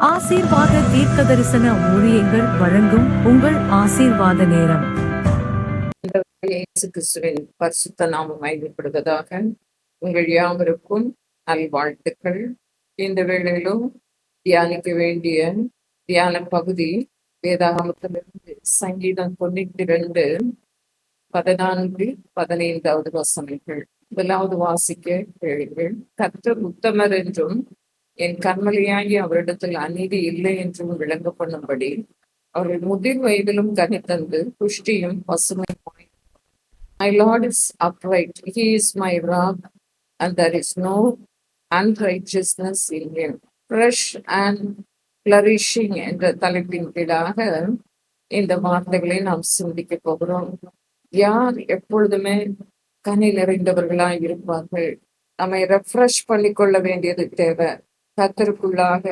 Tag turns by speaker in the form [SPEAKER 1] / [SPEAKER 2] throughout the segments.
[SPEAKER 1] ஆசீர்வாத தீர்க்கதரிசன ஊழியங்கள் வழங்கும் உங்கள் ஆசீர்வாத நேரம்.
[SPEAKER 2] இயேசு கிறிஸ்துவின் பரிசுத்த நாமம் மகிமைப்படுவதாக. உங்கள் யாவருக்கும் நல்வாழ்த்துக்கள். இந்த வேளையிலும் தியானிக்க வேண்டிய தியான பகுதி வேதாகமத்திலிருந்து சங்கீதம் 92 14 15வது வசனங்கள். முதலாவது வாசிக்க கேளுங்கள். கர்த்தர் உத்தமர் என்றும் என் கண்மலையாகி அவரிடத்தில் அநீதி இல்லை என்றும் விளங்க பண்ணும்படி அவர்கள் முதிர் வயதிலும் கனித்தந்து புஷ்டியும் பசுமை. My Lord is upright, he is my rock, and there is no unrighteousness in him. Fresh and flourishing என்ற தலைப்பின் கீழாக இந்த வார்த்தைகளை நாம் சிந்திக்க போகிறோம். யார் எப்பொழுதுமே கனி நிறைந்தவர்களாய் இருப்பார்கள்? நம்மை ரெஃப்ரெஷ் பண்ணிக்கொள்ள வேண்டியது தேவை. கர்த்தருக்குள்ளாக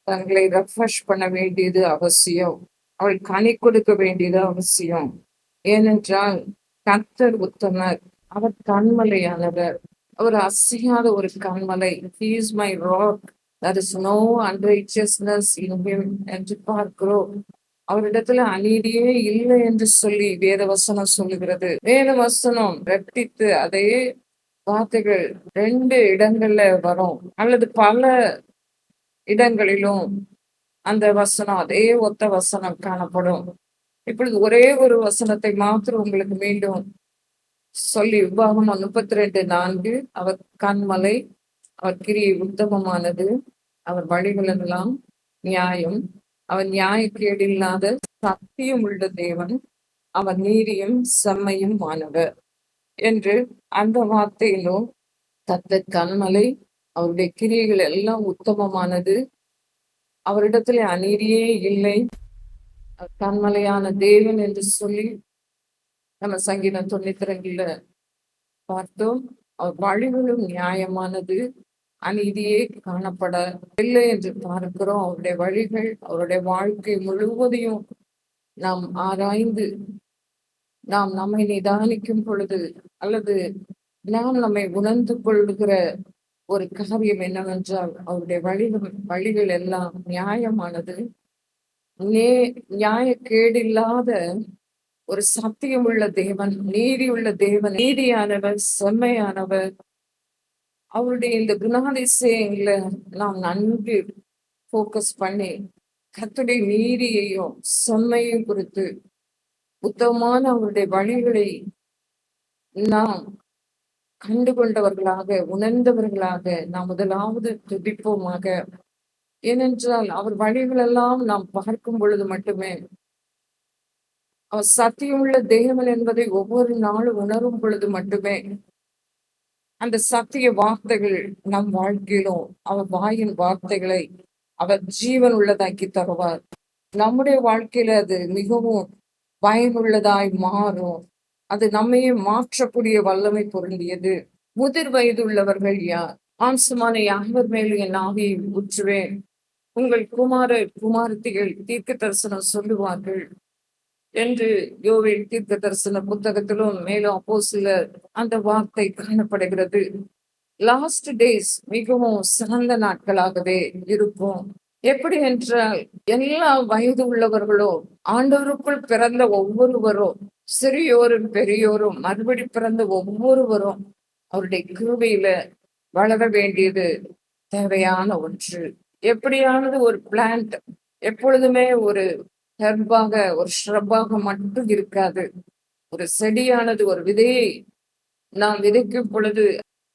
[SPEAKER 2] தங்களை ரெஃப்ரெஷ் பண்ண வேண்டியது அவசியம். அவள் கனி கொடுக்க வேண்டியது அவசியம். ஏனென்றால் கர்த்தர் உத்தமர், அவர் கண்மலையானவர், அவர் அசையாத ஒரு கண்மலை. He is my rock, there is no unrighteousness in him என்று பார்க்கிறோம். அவரிடத்துல அநீதியே இல்லை என்று சொல்லி வேதவசனம் சொல்லுகிறது. வேதவசனம் ரெட்டித்து அதே வார்த்தைகள் 2 இடங்கள்ல வரும், அல்லது பல இடங்களிலும் அந்த வசனம் அதே ஒத்த வசனம் காணப்படும். இப்பொழுது ஒரே ஒரு வசனத்தை மாத்திரம் உங்களுக்கு மீண்டும் சொல்லி, உபாகமம் 32:4, அவர் கண்மலை, அவர் கிரியை உத்தமமானது, அவர் வழிகளெல்லாம் நியாயம், அவர் நியாயக்கேடு இல்லாத சத்தியம் உள்ள தேவன், அவர் நீதியும் செம்மையும் மாணவர் என்று அந்த வார்த்தையிலும் கர்த்தர் கண்மலை, அவருடைய கிரியைகள் எல்லாம் உத்தமமானது, அவரிடத்துல அநீதியே இல்லை, கண்மலையான தேவன் என்று சொல்லி நம்ம சங்கீதம் 92 பார்த்தோம். அவர் வழிகளும் நியாயமானது, அநீதியே காணப்படவில்லை என்று பார்க்கிறோம். அவருடைய வழிகள், அவருடைய வாழ்க்கை முழுவதையும் நாம் ஆராய்ந்து நாம் நம்மை நிதானிக்கும் பொழுது, அல்லது நாம் நம்மை உணர்ந்து கொள்கிற ஒரு காரியம் என்னவென்றால், அவருடைய வழிகள் எல்லாம் நியாயமானது, நியாயக்கேடு இல்லாத ஒரு சத்தியமுள்ள தேவன், நீதி உள்ள தேவன், நீதியானவர், செம்மையானவர். அவருடைய இந்த குணாதிசயங்களை நாம் நன்கு போக்கஸ் பண்ணி கர்த்தருடைய நீதியையும் செம்மையும் குறித்து உத்தமமான அவருடைய வழிகளை நாம் கண்டுகொண்டவர்களாக, உணர்ந்தவர்களாக நாம் முதலாவது துதிப்போமாக. ஏனென்றால் அவர் வழிகளெல்லாம் நாம் பார்க்கும் பொழுது மட்டுமே, அவர் சத்தியமுள்ள தேவன் என்பதை ஒவ்வொரு நாளும் உணரும் பொழுது மட்டுமே அந்த சத்திய வார்த்தைகள் நம் வாழ்க்கையிலும், அவர் வாயின் வார்த்தைகளை அவர் ஜீவன் உள்ளதாக்கி தருவார். நம்முடைய வாழ்க்கையில அது மிகவும் பயனுள்ளதாய் மாறும். அது நம்மையே மாற்றக்கூடிய வல்லமை பொருந்தியது. முதிர் வயது உள்ளவர்கள் யார்? மாம்சமான யாவர் மேலும் என் ஆவியை ஊற்றுவேன், உங்கள் குமாரத்திகள் தீர்க்க தரிசனம் சொல்லுவார்கள் என்று யோவேல் தீர்க்க தரிசன புத்தகத்திலும் மேலும் அப்போஸ்தலர் அந்த வார்த்தை காணப்படுகிறது. லாஸ்ட் டேஸ் மிகவும் சிறந்த நாட்களாகவே இருக்கும். எப்படி என்றால், எல்லா வயது உள்ளவர்களும், ஆண்டவருக்குள் பிறந்த ஒவ்வொருவரும், சிறியோரும் பெரியோரும், மறுபடி பிறந்த ஒவ்வொருவரும் அவருடைய கிருபையில வளர வேண்டியது தேவையான ஒன்று. எப்படியானது ஒரு பிளான்ட் எப்பொழுதுமே ஒரு ஹெர்பாக, ஒரு ஷ்ரப்பாக மட்டும் இருக்காது. ஒரு செடியானது ஒரு விதையை நாம் விதைக்கும் பொழுது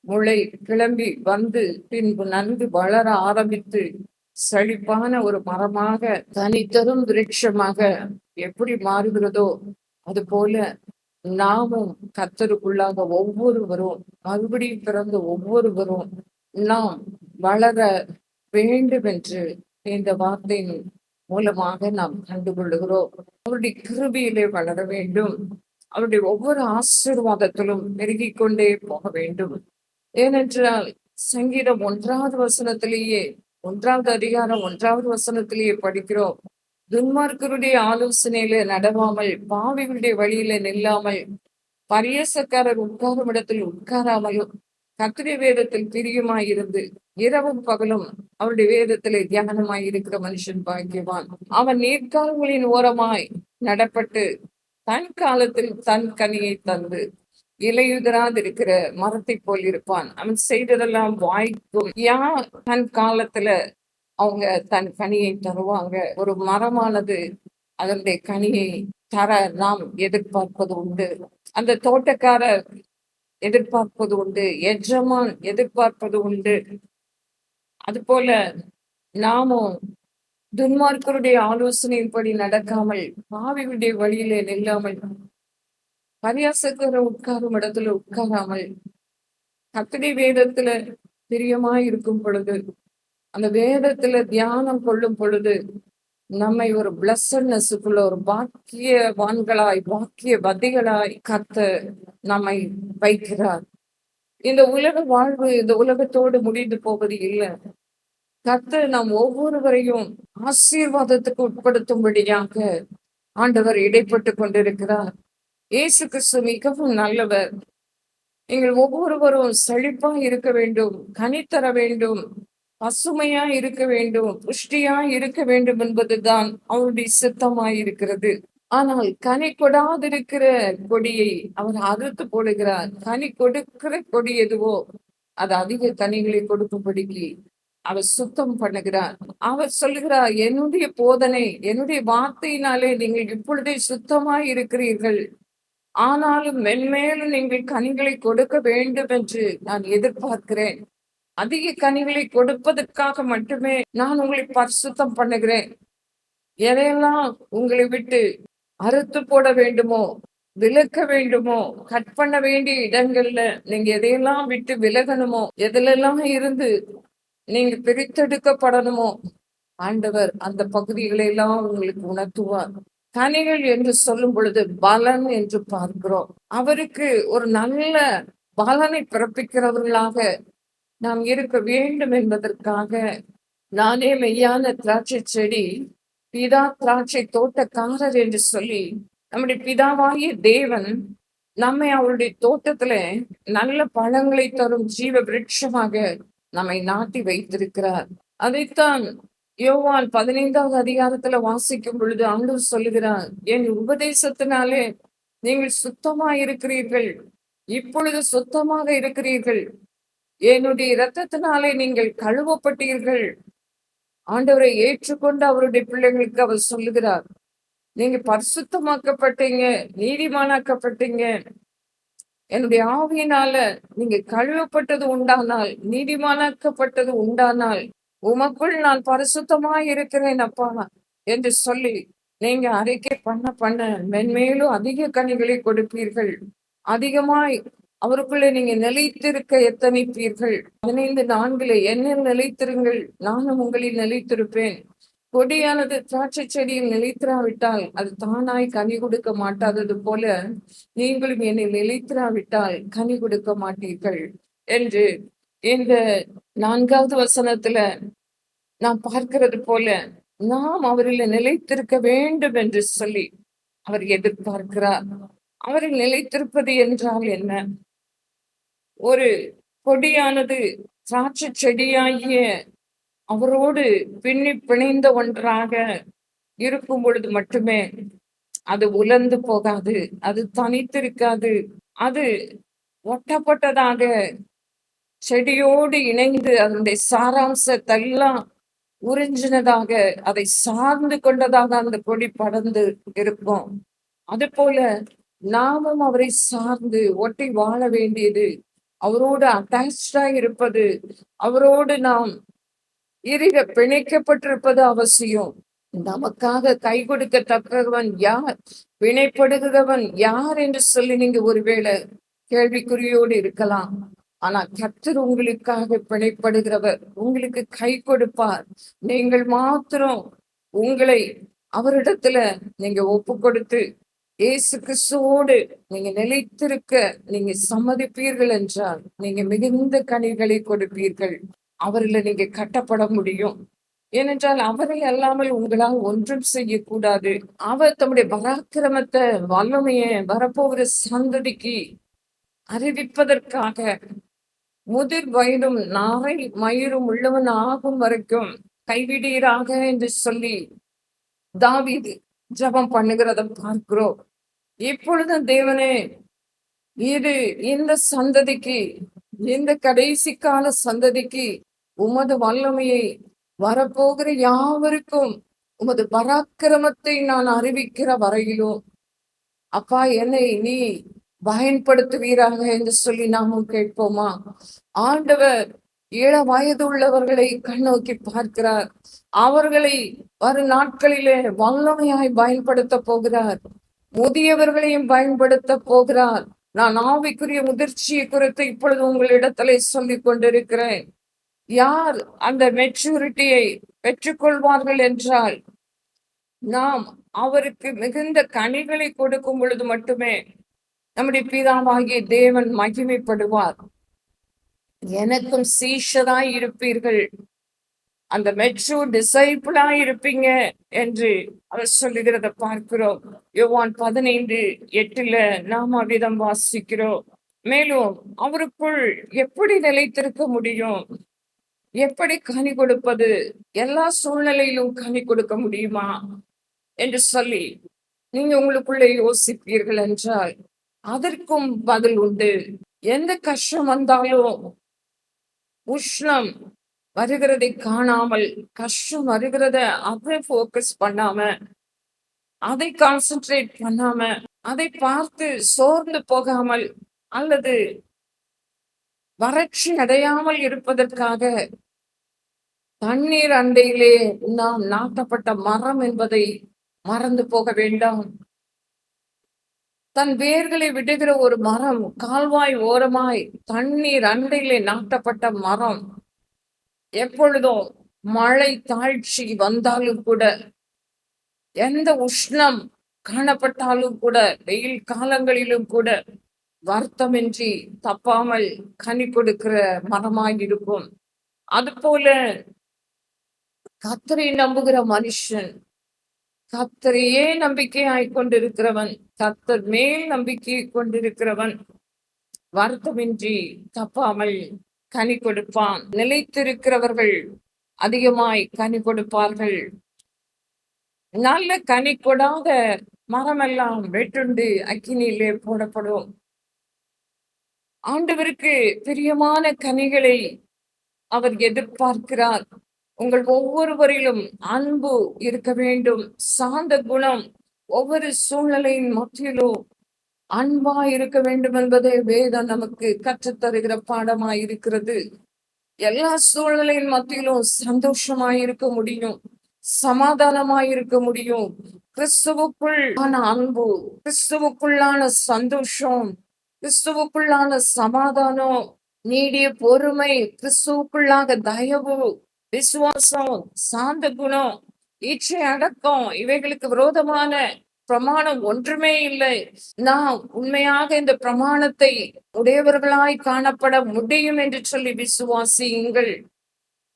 [SPEAKER 2] முளை கிளம்பி வந்து பின்பு நன்கு வளர ஆரம்பித்து செழிப்பான ஒரு மரமாக, தனி தரும் விருட்சமாக எப்படி மாறுகிறதோ அது போல நாமும் கர்த்தருக்குள்ளாக ஒவ்வொருவரும், மறுபடியும் பிறந்த ஒவ்வொருவரும் நாம் வளர வேண்டும் என்று இந்த வார்த்தையின் மூலமாக நாம் கண்டுகொள்ளுகிறோம். அவருடைய கிருபையிலே வளர வேண்டும். அவருடைய ஒவ்வொரு ஆசீர்வாதத்திலும் பெருகிக் கொண்டே போக வேண்டும். ஏனென்றால் சங்கீதம் 1வது வசனத்திலேயே, 1வது அதிகாரம் 1வது வசனத்திலேயே படிக்கிறோம், துன்மார்க்கருடைய ஆலோசனையில நடவாமல், பாவிகளுடைய வழியில நில்லாமல், பரியசக்காரர் உட்காரும் இடத்தில் உட்காராமலும், கர்த்தருடைய வேதத்தில் பிரியமாயிருந்து இரவும் பகலும் அவருடைய வேதத்திலே தியானமாய் இருக்கிற மனுஷன் பாக்கியவான். அவன் நீர்க்கால்களின் ஓரமாய் நடப்பட்டு தன் காலத்தில் தன் கனியை தந்து இலையுதிராதிருக்கிற மரத்தை போல் இருப்பான். அவன் செய்ததெல்லாம் வாய்க்கும். யார் தன் காலத்துல அவங்க தன் கனியை தருவாங்க? ஒரு மரமானது அதனுடைய கனியை தர நாம் எதிர்பார்ப்பது உண்டு. அந்த தோட்டக்காரர் எதிர்பார்ப்பது உண்டு. எஜமான் எதிர்பார்ப்பது உண்டு. அது போல நாமும் துன்மார்க்கருடைய ஆலோசனையின்படி நடக்காமல், பாவிகளுடைய வழியிலே நில்லாமல், பரியாசக்கார உட்காரும் இடத்துல உட்காராமல், கர்த்தருடைய வேதத்துல பிரியமாய் இருக்கும் பொழுது, அந்த வேதத்துல தியானம் கொள்ளும் பொழுது நம்மை ஒரு பிளஸட்னஸுக்குள்ள ஒரு பாக்கியவான்களாய் பாக்கியவதிகளாய் கர்த்தர் நம்மை வைக்கிறார். இந்த உலக வாழ்வு இந்த உலகத்தோடு முடிந்து போவது இல்லை. கர்த்தர் நாம் ஒவ்வொருவரையும் ஆசீர்வாதத்துக்கு உட்படுத்தும்படியாக ஆண்டவர் இடைப்பட்டு கொண்டிருக்கிறார். இயேசு கிறிஸ்து மிகவும் நல்லவர். நீங்கள் ஒவ்வொருவரும் செழிப்பா இருக்க வேண்டும், கனி தர வேண்டும், பசுமையா இருக்க வேண்டும், புஷ்டியா இருக்க வேண்டும் என்பதுதான் அவருடைய சித்தமாய் இருக்கிறது. ஆனால் கனி கொடாதிருக்கிற கொடியை அவர் அறுத்து போடுகிறார். கனி கொடுக்கிற கொடி எதுவோ அது அதிக கனிகளை கொடுக்கும்படிக்கு அவர் சுத்தம் பண்ணுகிறார். அவர் சொல்லுகிறார், என்னுடைய போதனை, என்னுடைய வார்த்தையினாலே நீங்கள் இப்பொழுதே சுத்தமாய் இருக்கிறீர்கள், ஆனாலும் மென்மேலும் நீங்கள் கனிகளை கொடுக்க வேண்டும் என்று நான் எதிர்பார்க்கிறேன். அதிக கனிகளை கொடுப்பதற்காக மட்டுமே நான் உங்களை பரிசுத்தம் பண்ணுகிறேன். எதையெல்லாம் உங்களை விட்டு அறுத்து போட வேண்டுமோ, விலக்க வேண்டுமோ, கட் பண்ண வேண்டிய இடங்கள்ல நீங்க எதையெல்லாம் விட்டு விலகணுமோ, எதிலெல்லாம் இருந்து நீங்க பிரித்தெடுக்கப்படணுமோ, ஆண்டவர் அந்த பகுதிகளை எல்லாம் உங்களுக்கு உணர்த்துவார். கனிகள் என்று சொல்லும் பொழுது பலன் என்று பார்க்கிறோம். அவருக்கு ஒரு நல்ல பலனை பிறப்பிக்கிறவர்களாக நாம் இருக்க வேண்டும் என்பதற்காக, நானே மெய்யான திராட்சை செடி, பிதா திராட்சை தோட்டக்காரர் என்று சொல்லி நம்முடைய பிதாவாகிய தேவன் நம்மை அவருடைய தோட்டத்துல நல்ல பழங்களை தரும் ஜீவ விருட்சமாக நம்மை நாட்டி வைத்திருக்கிறார். அதைத்தான் யோவான் 15வது அதிகாரத்துல வாசிக்கும் பொழுது ஆண்டவர் சொல்லுகிறார், என் உபதேசத்தினாலே நீங்கள் சுத்தமா இருக்கிறீர்கள், இப்பொழுது சுத்தமாக இருக்கிறீர்கள், என்னுடைய இரத்தத்தினாலே நீங்கள் கழுவப்பட்டீர்கள். ஆண்டவரை ஏற்றுக்கொண்டு அவருடைய பிள்ளைகளுக்கு அவர் சொல்லுகிறார், நீங்க பரிசுத்தமாக்கப்பட்டீங்க, நீதிமானாக்கப்பட்டீங்க, என்னுடைய ஆவியினால நீங்க கழுவப்பட்டது உண்டானால், நீதிமானாக்கப்பட்டது உண்டானால், உமக்குள் நான் பரிசுத்தமாய் இருக்கிறேன் அப்பா என்று சொல்லி நீங்க அறிக்கை பண்ண மென்மேலும் அதிக கனிகளை கொடுப்பீர்கள். அதிகமாய் அவருக்குள்ளே நீங்க நிலைத்திருக்க எத்தனைப்பீர்கள். 15:4 என்னில் நிலைத்திருங்கள், நானும் உங்களில் நிலைத்திருப்பேன். கொடியானது திராட்சை செடியில் நிலைத்திராவிட்டால் அது தானாய் கனி கொடுக்க மாட்டாதது போல, நீங்களும் என்னை நிலைத்திராவிட்டால் கனி கொடுக்க மாட்டீர்கள் என்று இந்த 4வது வசனத்துல நாம் பார்க்கிறது போல, நாம் அவரில் நிலைத்திருக்க வேண்டும் என்று சொல்லி அவர் எதிர்பார்க்கிறார். அவரில் நிலைத்திருப்பது என்றால் என்ன? ஒரு கொடியானது திராட்சை செடியாகிய அவரோடு பின்னி பிணைந்த ஒன்றாக இருக்கும் பொழுது மட்டுமே அது உலர்ந்து போகாது, அது தனித்திருக்காது. அது ஒட்டப்பட்டதாக செடியோடு இணைந்து அதனுடைய சாராம்சத்தெல்லாம் உறிஞ்சினதாக, அதை சார்ந்து கொண்டதாக அந்த கொடி படர்ந்து இருக்கும். அது போல நாமும் அவரை சார்ந்து ஒட்டி வாழ வேண்டியது, அவரோடு அட்டாச்சா இருப்பது, அவரோடு நாம் இறுக பிணைக்கப்பட்டிருப்பது அவசியம். நமக்காக கை கொடுக்கத்தக்கவன் யார், பிணைப்படுகிறவன் யார் என்று சொல்லி நீங்க ஒருவேளை கேள்விக்குறியோடு இருக்கலாம். ஆனா கர்த்தர் உங்களுக்காக பிணைப்படுகிறவர், உங்களுக்கு கை கொடுப்பார். நீங்கள் மாத்திரம் உங்களை அவரிடத்துல நீங்க ஒப்பு கொடுத்து இயேசு கிறிஸ்துவோடு நீங்க நிலைத்திருக்க நீங்க சம்மதிப்பீர்கள் என்றால், நீங்க மிகுந்த கனிகளை கொடுப்பீர்கள். அவரில் நீங்க கட்டப்பட முடியும். ஏனென்றால் அவரை அல்லாமல் உங்களால் ஒன்றும் செய்யக்கூடாது. அவர் தம்முடைய பராக்கிரமத்தை, வல்லமையை வரப்போகிற சந்ததிக்கு அறிவிப்பதற்காக முதிர் வயதும் நாரை மயிரும் உள்ளவன் ஆகும் வரைக்கும் கைவிடீராக என்று சொல்லி தாவீது ஜெபம் பண்ணுகிறத பார்க்கிறோம். இப்பொழுது தேவனே, இது இந்த சந்ததிக்கு, இந்த கடைசி கால சந்ததிக்கு உமது வல்லமையை வரப்போகிற யாவருக்கும் உமது பராக்கிரமத்தை நான் அறிவிக்கிற வரையிலும் அப்பா என்னை நீ பயன்படுத்துவீராக என்று சொல்லி நாமும் கேட்போமா? ஆண்டவர் 7 வயது உள்ளவர்களை கண்ணோக்கி பார்க்கிறார். அவர்களை வரும் நாட்களிலே வல்லமையாய் பயன்படுத்த போகிறார். முதியவர்களையும் பயன்படுத்த போகிறார். நான் ஆவிக்குரிய முதிர்ச்சியை குறித்து இப்பொழுது உங்களிடத்திலே சொல்லிக் கொண்டிருக்கிறேன். யார் அந்த மெச்சூரிட்டியை பெற்றுக்கொள்வார்கள் என்றால், நாம் அவருக்கு மிகுந்த கனிகளை கொடுக்கும் பொழுது மட்டுமே நம்முடைய பிதாவாகிய தேவன் மகிமைப்படுவார். எனக்கும் சீஷராய் இருப்பீர்கள், அந்த மெச்சூர் டிசைபிளாய் இருப்பீங்க என்று அவர் சொல்லுகிறத பார்க்கிறோம். யோவான் 15:8 நாம் அவ்விதம் வாசிக்கிறோம். மேலும் அவருக்குள் எப்படி நிலைத்திருக்க முடியும்? எப்படி கனி கொடுப்பது? எல்லா சூழ்நிலையிலும் கனி கொடுக்க முடியுமா என்று சொல்லி நீங்க உங்களுக்குள்ளே யோசிப்பீர்கள் என்றால் அதற்கும் பதில் உண்டு. எந்த கஷ்டம் வந்தாலும் உஷ்ணம் வருகிறதை காணாமல், கஷ்டம் வருகிறத அதை போக்கஸ் பண்ணாம, அதை கான்சென்ட்ரேட் பண்ணாம, அதை பார்த்து சோர்ந்து போகாமல் அல்லது வறட்சி அடையாமல் இருப்பதற்காக தண்ணீர் அண்டையிலே நாம் நாட்டப்பட்ட மரம் என்பதை மறந்து போக வேண்டாம். தன் வேர்களை விடுகிற ஒரு மரம், கால்வாய் ஓரமாய் தண்ணீர் அண்டையிலே நாட்டப்பட்ட மரம், எப்பொழுதும் மழை தாழ்ச்சி வந்தாலும் கூட, எந்த உஷ்ணம் காணப்பட்டாலும் கூட, வெயில் காலங்களிலும் கூட வருத்தமின்றி தப்பாமல் கனி கொடுக்கிற மரமாய் இருக்கும். அதுபோல கர்த்தரை நம்புகிற மனுஷன், கர்த்தரையே நம்பிக்கையாய் கொண்டிருக்கிறவன், கர்த்தர் மேல் நம்பிக்கை கொண்டிருக்கிறவன் வருத்தமின்றி தப்பாமல் கனி கொடுப்பான். நிலைத்திருக்கிறவர்கள் அதிகமாய் கனி கொடுப்பார்கள். நல்ல கனி கொடாத மரமெல்லாம் வெட்டுண்டு அக்கினியிலே போடப்படும். ஆண்டவருக்கு பிரியமான கனிகளை அவர் எதிர்பார்க்கிறார். உங்கள் ஒவ்வொருவரிலும் அன்பு இருக்க வேண்டும், சாந்த குணம், ஒவ்வொரு சூழ்நிலையின் மத்தியிலும் அன்பா இருக்க வேண்டும் என்பதை வேதம் நமக்கு கற்றுத்தருகிற பாடமாய் இருக்கிறது. எல்லா சூழ்நிலையின் மத்தியிலும் சந்தோஷமாய் இருக்க முடியும், சமாதானமாய் இருக்க முடியும். கிறிஸ்துவுக்குள்ளான அன்பு, கிறிஸ்துவுக்குள்ளான சந்தோஷம், கிறிஸ்துவுக்குள்ளான சமாதானம், நீடிய பொறுமை, கிறிஸ்துவுக்குள்ளாக தயவு, விசுவாசம், சாந்த குணம், இச்சை அடக்கம், இவைகளுக்கு விரோதமான பிரமாணம் ஒன்றுமே இல்லை. நாம் உண்மையாக இந்த பிரமாணத்தை உடையவர்களாய் காணப்பட முடியும் என்று சொல்லி விசுவாசியுங்கள்.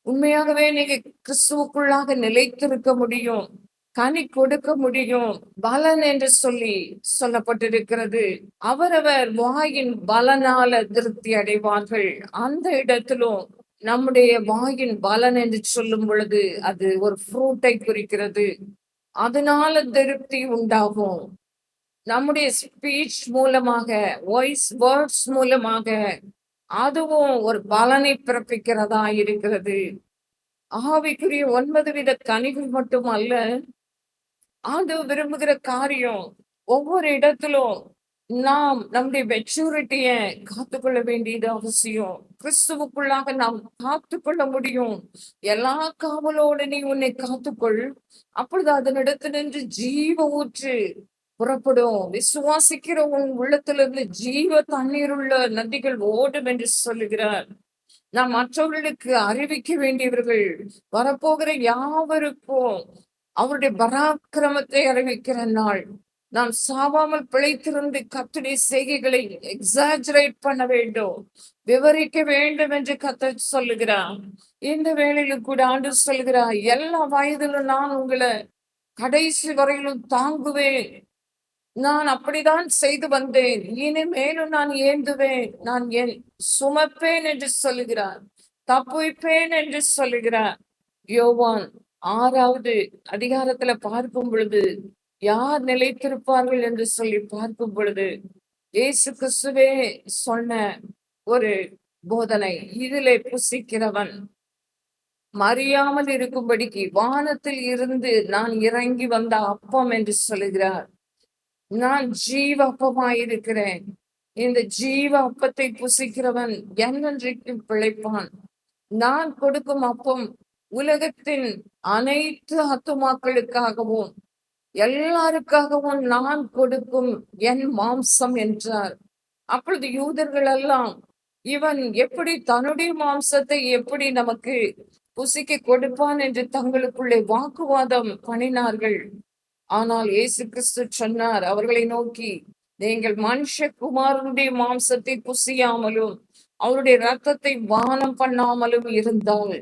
[SPEAKER 2] உண்மையாகவே நீங்க கிறிஸ்துவுக்குள்ளாக நிலைத்திருக்க முடியும், கனி கொடுக்க முடியும். பலன் என்று சொல்லி சொல்லப்பட்டிருக்கிறது. அவரவர் வாயின் பலனால திருப்தி அடைவார்கள். அந்த இடத்திலும் நம்முடைய வாயின் பலன் என்று சொல்லும் பொழுது அது ஒரு ஃப்ரூட்டை குறிக்கிறது. அதனால திருப்தி உண்டாகும். நம்முடைய ஸ்பீச் மூலமாக, வாய்ஸ் வேர்ட்ஸ் மூலமாக அதுவும் ஒரு பலனை பிறப்பிக்கிறதா இருக்கிறது. ஆவிக்குரிய 9 வித கனிகள் மட்டும் அல்ல, ஆண்டவர் விரும்புகிற காரியம். ஒவ்வொரு இடத்திலும் நாம் நம்முடைய மெச்சூரிட்டிய காத்துக்கொள்ள வேண்டியது அவசியம். கிறிஸ்துவுக்குள்ளாக நாம் காத்துக்கொள்ள முடியும். எல்லா காவலோடு நீ உன்னை காத்துக்கொள், அப்பொழுது அதனிடத்தினின்று ஜீவ ஊற்று புறப்படும். விசுவாசிக்கிற உன் உள்ளத்திலிருந்து ஜீவ தண்ணீர் உள்ள நதிகள் ஓடும் என்று சொல்லுகிறார். நாம் மற்றவர்களுக்கு அறிவிக்க வேண்டியவர்கள், வரப்போகிற யாவருக்கும் அவருடைய பராக்கிரமத்தை அறிவிக்கிற நாள். நாம் சாவாமல் பிழைத்திருந்து கர்த்தருடைய செய்கைகளை எக்ஸாஜரேட் பண்ண வேண்டும், விவரிக்க வேண்டும் என்று கர்த்தர் சொல்லுகிறார். இந்த வேளையிலும் கூட ஆண்டவர் சொல்லுகிறார், எல்லா வயதிலும் நான் உங்களை கடைசி வரையிலும் தாங்குவேன். நான் அப்படிதான் செய்து வந்தேன், இனிமேலும் நான் ஏந்துவேன், நான் என் சுமப்பேன் என்று சொல்லுகிறார், தப்புவிப்பேன் என்று சொல்லுகிறார். யோவான் 6வது அதிகாரத்துல பார்க்கும் பொழுது, யார் நிலைத்திருப்பார்கள் என்று சொல்லி பார்க்கும் பொழுது, இயேசு கிறிஸ்துவே சொன்ன ஒரு போதனை, இதிலே புசிக்கிறவன் மறியாமல் இருக்கும்படிக்கு வானத்தில் இருந்து நான் இறங்கி வந்த அப்பம் என்று சொல்லுகிறார். நான் ஜீவ அப்பமாயிருக்கிறேன். இந்த ஜீவ அப்பத்தை புசிக்கிறவன் என்றென்றைக்கும் பிழைப்பான். நான் கொடுக்கும் அப்பம் உலகத்தின் அனைத்து ஆத்துமாக்களுக்காகவும் எல்லாருக்காகவும் நான் கொடுக்கும் என் மாம்சம் என்றார். அப்பொழுது யூதர்கள் எல்லாம், இவன் எப்படி தன்னுடைய மாம்சத்தை எப்படி நமக்கு புசிக்க கொடுப்பான் என்று தங்களுக்குள்ளே வாக்குவாதம் பண்ணினார்கள். ஆனால் இயேசு கிறிஸ்து சொன்னார் அவர்களை நோக்கி, நீங்கள் மனுஷகுமாரனுடைய மாம்சத்தை புசியாமலும் அவருடைய இரத்தத்தை பானம் பண்ணாமலும் இருந்தால்,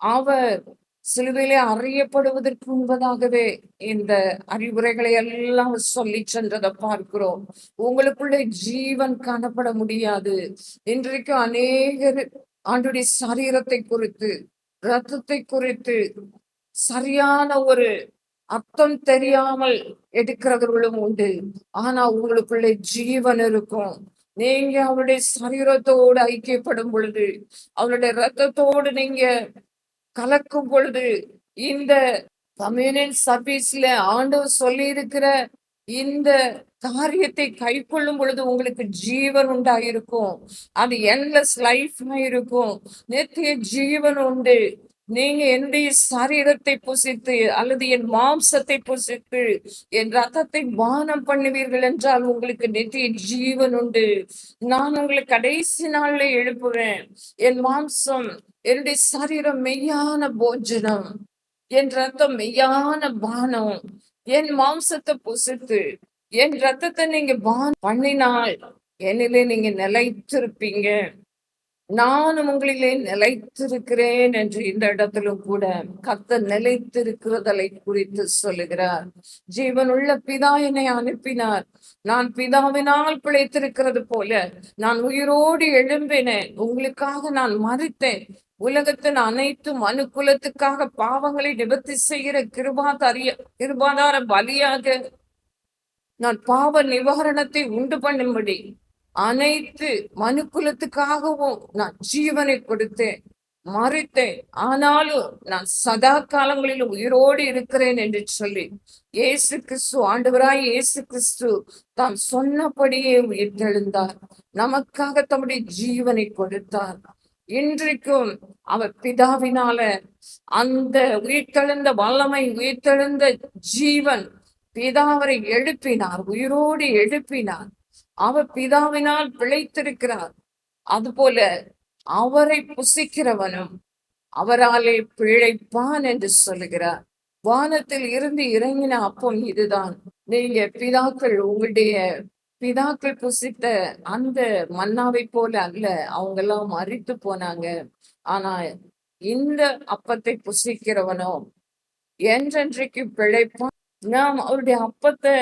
[SPEAKER 2] அவர் சிலுவையிலே அறியப்படுவதற்கு முன்பதாகவே இந்த அறிவுரைகளை எல்லாம் சொல்லி சென்றதை பார்க்கிறோம். உங்களுக்குள்ளே ஜீவன் காணப்பட முடியாது. இன்றைக்கு அநேகர் ஆண்டுடைய சரீரத்தை குறித்து, இரத்தத்தை குறித்து சரியான ஒரு அர்த்தம் தெரியாமல் எடுக்கிறவர்களும் உண்டு. ஆனா உங்களுக்குள்ளே ஜீவன் இருக்கும். நீங்க அவருடைய சரீரத்தோடு ஐக்கியப்படும் பொழுது, அவருடைய இரத்தத்தோடு நீங்க கலக்கும் பொழுது, இந்த கம்யூனியன் சர்வீஸ்ல ஆண்டவர் சொல்லி இருக்கிற இந்த காரியத்தை கை கொள்ளும் பொழுது உங்களுக்கு ஜீவன் உண்டாயிருக்கும். அது என்லெஸ் லைஃப் இருக்கும். நித்திய ஜீவன் உண்டு. நீங்க என்னுடைய சரீரத்தை புசித்து அல்லது என் மாம்சத்தை புசித்து என் ரத்தத்தை பானம் பண்ணுவீர்கள் என்றால் உங்களுக்கு நித்திய ஜீவன் உண்டு. நான் உங்களை கடைசி நாள்ல எழுப்புவேன். என் மாம்சம், என்னுடைய சரீரம் மெய்யான போஜனம், என் ரத்தம் மெய்யான பானம். என் மாம்சத்தை புசித்து என் ரத்தத்தை நீங்க பானம் பண்ணினால் என்னிலே நீங்க நிலைத்திருப்பீங்க, நானும் உங்களிலே நிலைத்திருக்கிறேன் என்று இந்த இடத்திலும் கூட கர்த்தர் நிலைத்திருக்கிறதை குறித்து சொல்லுகிறார். ஜீவனுள்ள பிதா என்னை அனுப்பினார். நான் பிதாவினால் பிழைத்திருக்கிறது போல நான் உயிரோடு எழும்பினேன். உங்களுக்காக நான் மரித்தேன். உலகத்தின் அனைத்து மனுக்குலத்துக்காக பாவங்களை நிவர்த்தி செய்கிற கிருபாதார பலியாக நான் பாவ நிவாரணத்தை உண்டு பண்ணும்படி அனைத்து மனுக்குலத்துக்காகவும் நான் ஜீவனை கொடுத்தேன், மறித்தேன். ஆனாலும் நான் சதா காலங்களிலும் உயிரோடு இருக்கிறேன் என்று சொல்லி இயேசு கிறிஸ்து, ஆண்டவராய் இயேசு கிறிஸ்து தாம் சொன்னபடியே உயிர்த்தெழுந்தார். நமக்காக தம்முடைய ஜீவனை கொடுத்தார். இன்றைக்கும் அவர் பிதாவினால அந்த உயிர்த்தெழுந்த வல்லமை, உயிர்த்தெழுந்த ஜீவன் பிதாவரை எழுப்பினார், உயிரோடு எழுப்பினார். அவர் பிதாவினால் பிழைத்திருக்கிறார். அதுபோல அவரை புசிக்கிறவனும் அவராலே பிழைப்பான் என்று சொல்லுகிறார். வானத்தில் இருந்து இறங்கின அப்பம் இதுதான். நீங்க பிதாக்கள், உங்களுடைய பிதாக்கள் புசித்த அந்த மன்னாவை போல அல்ல, அவங்க எல்லாம் மரித்து போனாங்க. ஆனா இந்த அப்பத்தை புசிக்கிறவனோ என்றென்றைக்கு பிழைப்பான். நாம் அவருடைய அப்பத்தை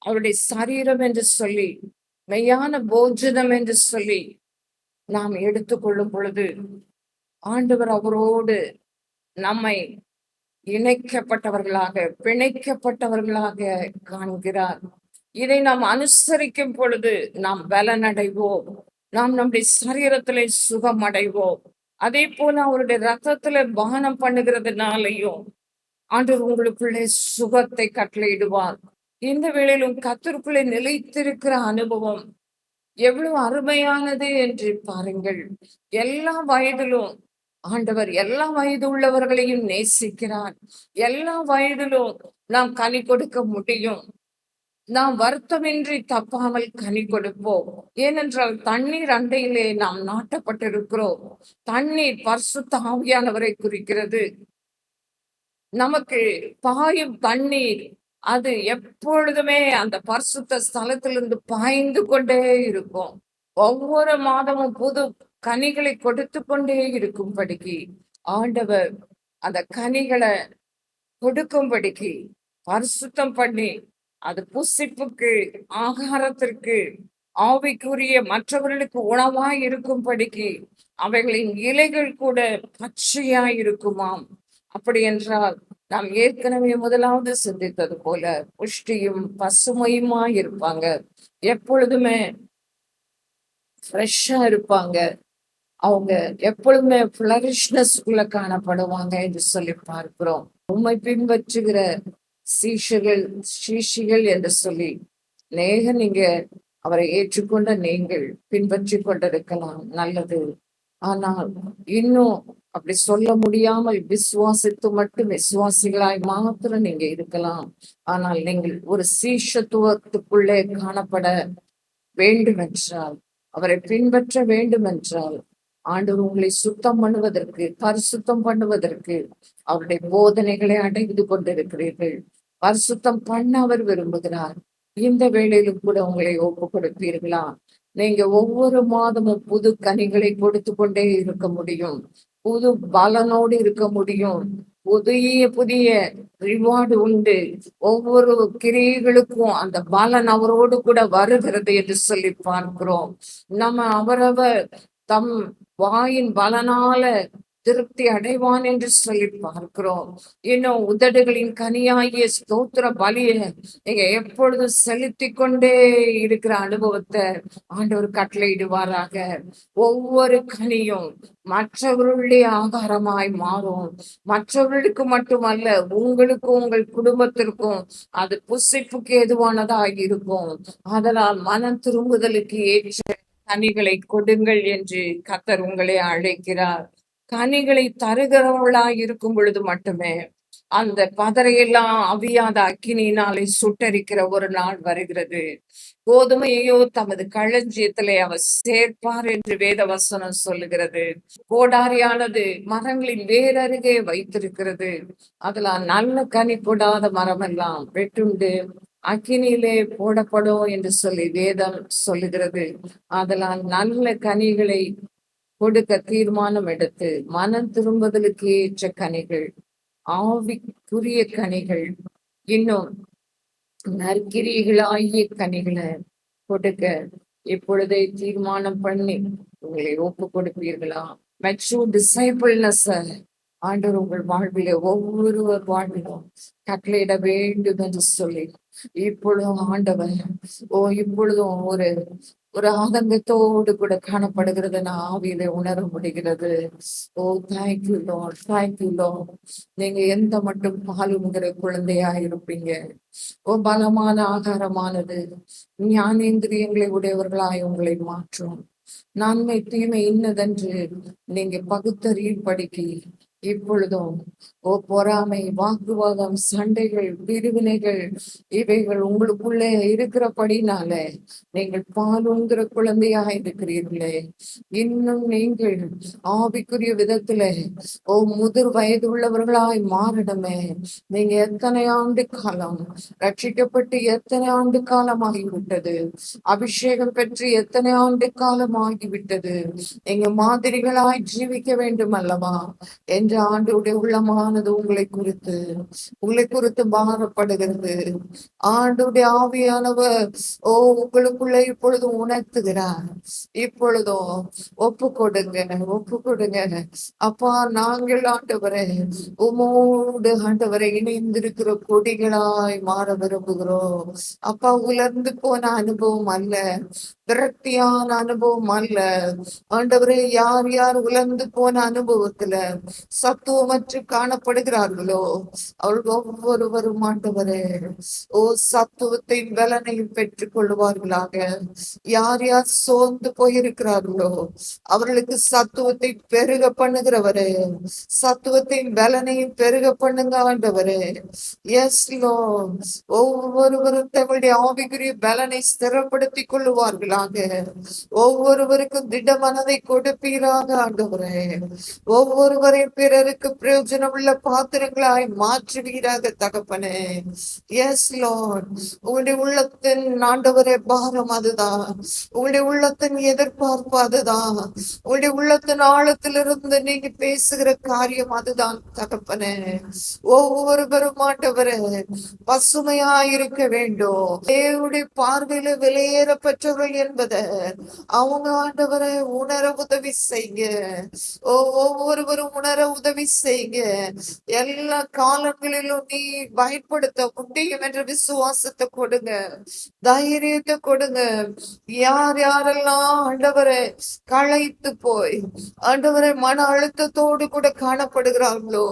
[SPEAKER 2] அவருடைய சரீரம் என்று சொல்லி, மெய்யான போஜனம் என்று சொல்லி நாம் எடுத்துக்கொள்ளும் பொழுது ஆண்டவர் அவரோடு நம்மை இணைக்கப்பட்டவர்களாக, பிணைக்கப்பட்டவர்களாக காண்கிறார். இதை நாம் அனுசரிக்கும் பொழுது நாம் பலனடைவோம். நாம் நம்முடைய சரீரத்திலே சுகம் அடைவோம். அதே போல அவருடைய ரத்தத்துல பானம் பண்ணுகிறதுனாலையும் ஆண்டவர் உங்களுக்குள்ளே சுகத்தை கட்டளையிடுவார். இந்த வேளையிலும் கர்த்தருக்குள்ளே நிலைத்திருக்கிற அனுபவம் எவ்வளவு அருமையானது என்று பாருங்கள். எல்லா வயதிலும் ஆண்டவர் எல்லா வயது உள்ளவர்களையும் நேசிக்கிறார். எல்லா வயதிலும் நாம் கனி கொடுக்க முடியும். நாம் வருத்தமின்றி தப்பாமல் கனி கொடுப்போம். ஏனென்றால் தண்ணீர் அண்டையிலே நாம் நாட்டப்பட்டிருக்கிறோம். தண்ணீர் பரிசுத்த ஆவியானவரை குறிக்கிறது. நமக்கு பாயும் தண்ணீர் அது எப்பொழுதுமே அந்த பரிசுத்த ஸ்தலத்திலிருந்து பாய்ந்து கொண்டே இருக்கும். ஒவ்வொரு மாதமும் புது கனிகளை கொடுத்து கொண்டே இருக்கும்படிக்கு ஆண்டவர் அந்த கனிகளை கொடுக்கும்படிக்கு பரிசுத்தம் பண்ணி அது புசிப்புக்கு, ஆகாரத்திற்கு, ஆவிக்குரிய மற்றவர்களுக்கு உணவாய் இருக்கும்படிக்கு அவைகளின் இலைகள் கூட பச்சையாய் இருக்குமாம். அப்படி என்றால் நாம் ஏற்கனவே முதலாவது சிந்தித்தது போல புஷ்டியும் பசுமையுமாய் இருப்பாங்க. எப்பொழுதுமே ஃப்ரெஷ்ஷா இருப்பாங்க. அவங்க எப்பொழுதுமே பிளரிஷ்னஸ் உள்ள காணப்படுவாங்க என்று சொல்லி பார்க்கிறோம். உம்மை பின்பற்றுகிற சீஷிகள் என்று சொல்லி நீங்க அவரை ஏற்றுக்கொண்ட நீங்கள் பின்பற்றி கொண்டிருக்கலாம், நல்லது. ஆனால் இன்னும் அப்படி சொல்ல முடியாமல் விசுவாசித்து மட்டும் விசுவாசிகளாய் மாத்திரம் நீங்க இருக்கலாம். ஆனால் நீங்கள் ஒரு சீஷத்துவத்துக்குள்ளே காணப்பட வேண்டும் என்றால், அவரை பின்பற்ற வேண்டும் என்றால், ஆண்டவர் உங்களை சுத்தம் பண்ணுவதற்கு, பரிசுத்தம் பண்ணுவதற்கு அவருடைய போதனைகளை அடைந்து கொண்டிருக்கிறீர்கள். பரிசுத்தம் பண்ண அவர் விரும்புகிறார். இந்த வேளையிலும் கூட உங்களை ஒப்பு கொடுப்பீர்களா? நீங்க ஒவ்வொரு மாதமும் புது கனிகளை கொடுத்து கொண்டே இருக்க முடியும், புது பலனோடு இருக்க முடியும், புதிய புதிய ரிவார்டு உண்டு. ஒவ்வொரு கிரியைகளுக்கும் அந்த பலன் அவரோடு கூட வருகிறது என்று சொல்லி பார்க்கிறோம். நம்ம அவரவர் தம் வாயின் பலனால திருப்தி அடைவான் என்று சொல்லி பார்க்கிறோம். இன்னும் உதடுகளின் கனியாகிய ஸ்தோத்திர பலியை நீங்க எப்பொழுதும் செலுத்தி கொண்டே இருக்கிற அனுபவத்தை ஆண்டவர் கட்டளையிடுவாராக. ஒவ்வொரு கனியும் மற்றவர்களுடைய ஆகாரமாய் மாறும். மற்றவர்களுக்கு மட்டுமல்ல, உங்களுக்கும் உங்கள் குடும்பத்திற்கும் அது புசிப்புக்கு எதுவானதாக இருக்கும். அதனால் மனம் திரும்புதலுக்கு ஏற்ற கனிகளை கொடுங்கள் என்று கர்த்தர் உங்களை அழைக்கிறார். கனிகளை தருகிறவர்களாய் இருக்கும் பொழுது மட்டுமே அந்த பதரையெல்லாம் அவியாத அக்கினியினாலே சுட்டரிக்கிற ஒரு நாள் வருகிறது. கோதுமையோ தமது களஞ்சியத்திலே அவர் சேர்ப்பார் என்று வேத வசனம் சொல்லுகிறது. கோடாரியானது மரங்களின் வேறருகே வைத்திருக்கிறது. அதெல்லாம் நல்ல கனி போடாத மரமெல்லாம் வெட்டுண்டு அக்கினியிலே போடப்படும் என்று சொல்லி வேதம் சொல்லுகிறது. அதெல்லாம் நல்ல கனிகளை கொடுக்க தீர்மானம் எடுத்து மனம் திரும்புதலுக்கு ஏற்ற கனிகள், ஆவிக்குரிய கனிகள், இன்னும் நற்கிரிகளாகிய கனிகளை கொடுக்க இப்பொழுதே தீர்மானம் பண்ணி உங்களை ஒப்பு கொடுப்பீர்களா? மெச்சூர் டிசைபிள்னஸ் ஆண்டவர் உங்கள் வாழ்விலே ஒவ்வொருவர் வாழ்விலும் கட்டளையிட வேண்டும் என்று சொல்லி இப்பொழுதும் ஆண்டவர் இப்பொழுதும் ஒரு ஆதங்கத்தோடு கூட காணப்படுகிறது. நான் ஆவியில உணர முடிகிறது. Thank you Lord, thank you Lord. நீங்க எந்த மட்டும் பாலுங்கிற குழந்தையா இருப்பீங்க. பலமான ஆகாரமானது ஞானேந்திரியங்களை உடையவர்களாய் உங்களை மாற்றும். நன்மை தீமை இன்னதென்று நீங்க பகுத்தறியும்படிக்கு இப்பொழுதும் பொறாமை, வாக்குவாதம், சண்டைகள், பிரிவினைகள் இவைகள் உங்களுக்குள்ளே இருக்கிறபடினால நீங்கள் பாலுங்கிற குழந்தையா இருக்கிறீர்களே. இன்னும் நீங்கள் ஆவிக்குரிய விதத்துல முதிர் வயது உள்ளவர்களாய் மாறிடமே. நீங்க எத்தனை ஆண்டு காலம் ரட்சிக்கப்பட்டு எத்தனை ஆண்டு காலம் ஆகிவிட்டது, அபிஷேகம் பெற்று எத்தனை ஆண்டு காலம் ஆகிவிட்டது. நீங்க மாதிரிகளாய் ஜீவிக்க வேண்டும் அல்லவா என்ற ஆண்டுடைய உள்ளமானது உங்களை குறித்து பாரப்படுகிறது. ஆண்டுடைய ஆவியானவர் உங்களுக்குள்ள இப்பொழுதும் உணர்த்துகிறார். இப்பொழுதும் ஒப்பு கொடுங்க. அப்பா, நாங்கள் ஆண்டவரை உமோடு ஆண்டவரை இணைந்திருக்கிற கொடிகளாய் மாற விரும்புகிறோம். அப்பா, உலர்ந்து போன அனுபவம் அல்ல, விரக்தியான அனுபவம் அல்ல ஆண்டவரே. யார் யார் உலர்ந்து போன அனுபவத்துல சத்துவமற்று காணப்படுகிறார்களோ அவர்கள் ஒவ்வொருவரும் ஆண்டவரே சத்துவத்தை பலனையும் பெற்றுக் கொள்வார்களாக. யார் யார் சோர்ந்து போயிருக்கிறார்களோ அவர்களுக்கு சத்துவத்தை பெருக பண்ணுகிறவரே, சத்துவத்தை பலனையும் பெருக பண்ணுங்க ஆண்டவரே. எஸ் லோ, ஒவ்வொருவரும் தங்களுடைய ஆவிக்குரிய பலனை ஸ்திரப்படுத்திக் கொள்ளுவார்களாக. கொள்ளுவார்களாக. ஒவ்வொருவருக்கும் திட மனதை கொடுப்பீராக ஆண்டவரே. ஒவ்வொருவரை பிறருக்கு பிரயோஜனம் உள்ள பாத்திரங்களாய் மாற்றுவீராக தகப்பனே. எஸ் லார்ட், உங்களுடைய உள்ளத்தின் ஆண்டவரே பாரம் அதுதான். உங்களுடைய உள்ளத்தின் எதிர்பார்ப்பு அதுதான். உங்களுடைய உள்ளத்தின் ஆழத்திலிருந்து நீங்க பேசுகிற காரியம் அதுதான் தகப்பனே. ஒவ்வொருவரும் ஆண்டவரே பசுமையா இருக்க வேண்டும். தேவனுடைய பார்வையில வெளியேறப்பட்டவர்கள் என்பதை அவங்க ஆண்டவரை உணர உதவி செய்யுங்க. ஒவ்வொருவரும் உணர உதவி செய்யுங்க. எல்லா காலங்களிலும் நீ பயன்படுத்த முடியும் என்ற விசுவாசத்தை கொடுங்க, தைரியத்தை கொடுங்க. யார் யாரெல்லாம் ஆண்டவரை களைத்து போய் ஆண்டவரை மன அழுத்தத்தோடு கூட காணப்படுகிறார்களோ,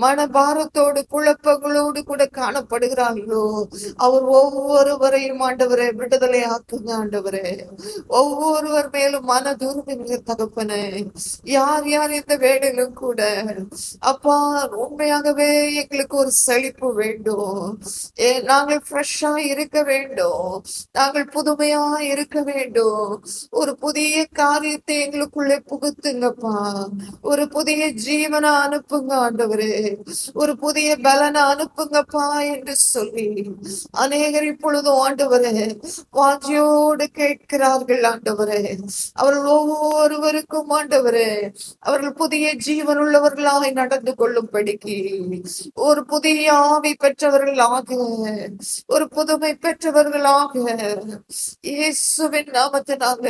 [SPEAKER 2] மன பாரத்தோடு குழப்பங்களோடு கூட காணப்படுகிறார்களோ, அவர் ஒவ்வொருவரையும் ஆண்டவரை விடுதலை ஆக்குங்க ஆண்டவரே. ஒவ்வொருவர் மேலும் மன தூர்மைங்க தகப்பனே. யார் யார் இந்த வேலையிலும் கூட அப்பா உண்மையாகவே எங்களுக்கு ஒரு செழிப்பு வேண்டும். நாங்கள் ஃப்ரெஷ்ஷா இருக்க வேண்டும், நாங்கள் புதுமையா இருக்க வேண்டும். ஒரு புதிய காரியத்தை எங்களுக்குள்ளே புகுத்துங்கப்பா. ஒரு புதிய ஜீவனை அனுப்புங்க ஆண்டவரே. ஒரு புதிய பலனை அனுப்புங்கப்பா என்று சொல்லி அநேகர் இப்பொழுதும் ஆண்டவரே வாஞ்சியோடு கேட்கிறார்கள் ஆண்டவரே. அவர்கள் ஒவ்வொருவருக்கும் ஆண்டவரே அவர்கள் புதிய ஜீவன் உள்ளவர்களாக நடந்து கொள்ளும்படிக்கு ஒரு புதிய ஆவி பெற்றவர்களாக, ஒரு புதுமை பெற்றவர்களாக இயேசுவின் நாமத்தினால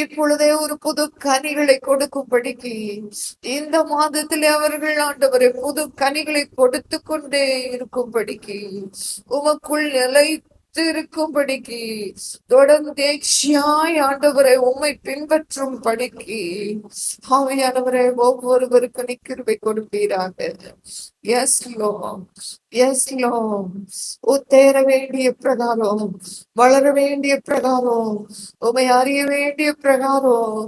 [SPEAKER 2] இப்பொழுதே ஒரு புது கனிகளை கொடுக்கும்படிக்கு இந்த மாதத்திலே அவர்கள் ஆண்டவரை புது கனிகளை கொடுத்து கொண்டே இருக்கும்படிக்கு உமக்குள் இருக்கும்படிக்கு தொடர்ந்தேச்சியாய் ஆண்டவரை உம்மை பின்பற்றும் படிக்கு ஆவியானவரை ஒவ்வொருவருக்கும் கிருபை கொடுப்பீராக. Yes lord, yes lord. தேர வேண்டிய பிரகாரம், வளர வேண்டிய பிரகாரம், உம்மை அறிய வேண்டிய பிரகாரம்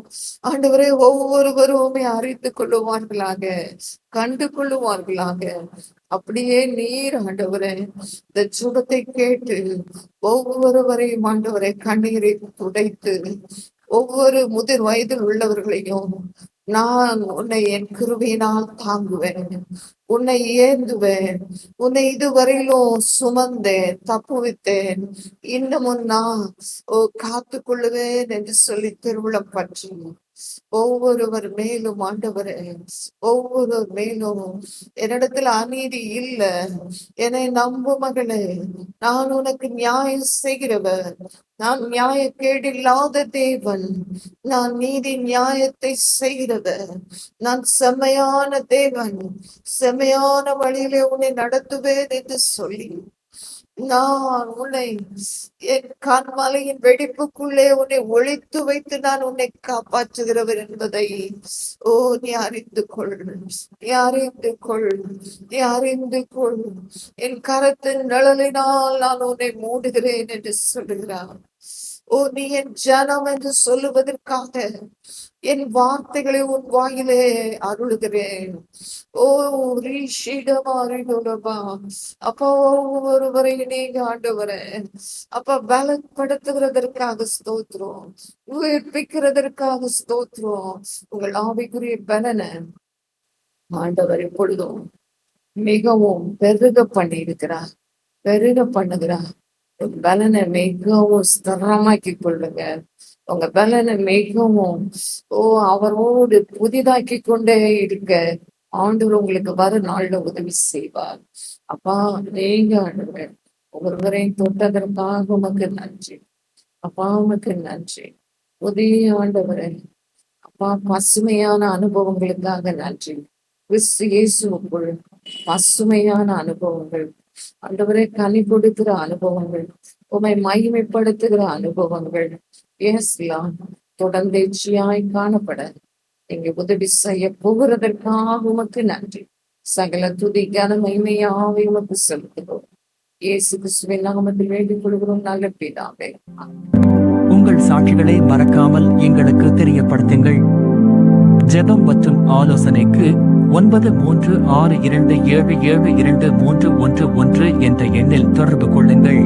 [SPEAKER 2] ஆண்டவரை ஒவ்வொருவரும் உம்மை அறிந்து கொள்ளுவார்களாக, கண்டு கொள்ளுவார்களாக. அப்படியே நீர் ஆண்டவரே இந்த சுகத்தை கேட்டு ஒவ்வொருவரையும் ஆண்டவரை கண்ணீரை துடைத்து ஒவ்வொரு முதிர் வயதில் உள்ளவர்களையும் நான் உன்னை என் கிருபையினால் தாங்குவேன், உன்னை ஏந்துவேன், உன்னை இதுவரையிலும் சுமந்தேன், தப்புவித்தேன், இன்னமும் நான் காத்து கொள்ளுவேன் என்று சொல்லி திருவிழம் பற்றி ஒவ்வொருவர் மேலும் ஆண்டவரே, ஒவ்வொருவர் மேலும் என்னிடத்துல அநீதி இல்ல, என்னை நம்பு மகளே, நான் உனக்கு நியாயம் செய்கிறவர், நான் நியாய கேடில்லாத தேவன், நான் நீதி நியாயத்தை செய்கிறவர், நான் செம்மையான தேவன், செம்மையான வழியிலே உன்னை நடத்துவேன் என்று சொல்லி நான் உன்னை என் கண்மலையின் வெடிப்புக்குள்ளே உன்னை ஒழித்து வைத்து நான் உன்னை காப்பாற்றுகிறவர் என்பதை நீ அறிந்து கொள், நீ அறிந்து கொள், நீ அறிந்து கொள். என் கரத்தின் நிழலினால் நான் உன்னை மூடுகிறேன் என்று சொல்லுகிறார். நீ என் ஜனம் என்று சொல்லுவதற்காக என் வார்த்தைகளை உன் வாயிலே அருளுகிறேன். அப்பா ஒவ்வொருவரை நீங்க ஆண்டவரே அப்பா பலப்படுத்துகிறதற்காக ஸ்தோத்திரம், உயிர்ப்பிக்கிறதற்காக ஸ்தோத்திரம். உங்கள் ஆவிக்குரிய பலனை ஆண்டவர் எப்பொழுதும் மிகவும் பெருக பண்ணியிருக்கிறார், பெருக பண்ணுகிறார். பலனை மிகவும் ஸ்திரமாக்கி கொள்ளுங்க. உங்க பலனை மிகவும் அவரோடு புதிதாக்கி கொண்டே இருக்க ஆண்டவர் உங்களுக்கு வர நாள்ல உதவி செய்வார். அப்பா நீங்க ஆண்டவர் ஒவ்வொருவரையும் தொட்டதற்காக உமக்கு நன்றி அப்பா, உமக்கு நன்றி. புதிய ஆண்டவரை அப்பா பசுமையான அனுபவங்களுக்காக நன்றி. கிறிஸ்து இயேசுவுக்குள் பசுமையான அனுபவங்கள் ஆண்டவரை, கனி கொடுக்கிற அனுபவங்கள், உம்மை மகிமைப்படுத்துகிற அனுபவங்கள் எல்லாம் தொடர்ந்தேச்சியாய் காணப்பட நீங்க உதவி செய்ய போகிறதற்காக உமக்கு நன்றி. சகல துதி கன மகிமையாவே உமக்கு செலுத்துகிறோம். இயேசு கிறிஸ்துவின் நாமத்தில் வேண்டிக் கொள்கிறோம் நல்ல பிதாவே.
[SPEAKER 3] உங்கள் சாட்சிகளை மறக்காமல் எங்களுக்கு தெரியப்படுத்துங்கள். ஜெபம் மற்றும் ஆலோசனைக்கு 9362772311 என்ற எண்ணில் தொடர்பு கொள்ளுங்கள்.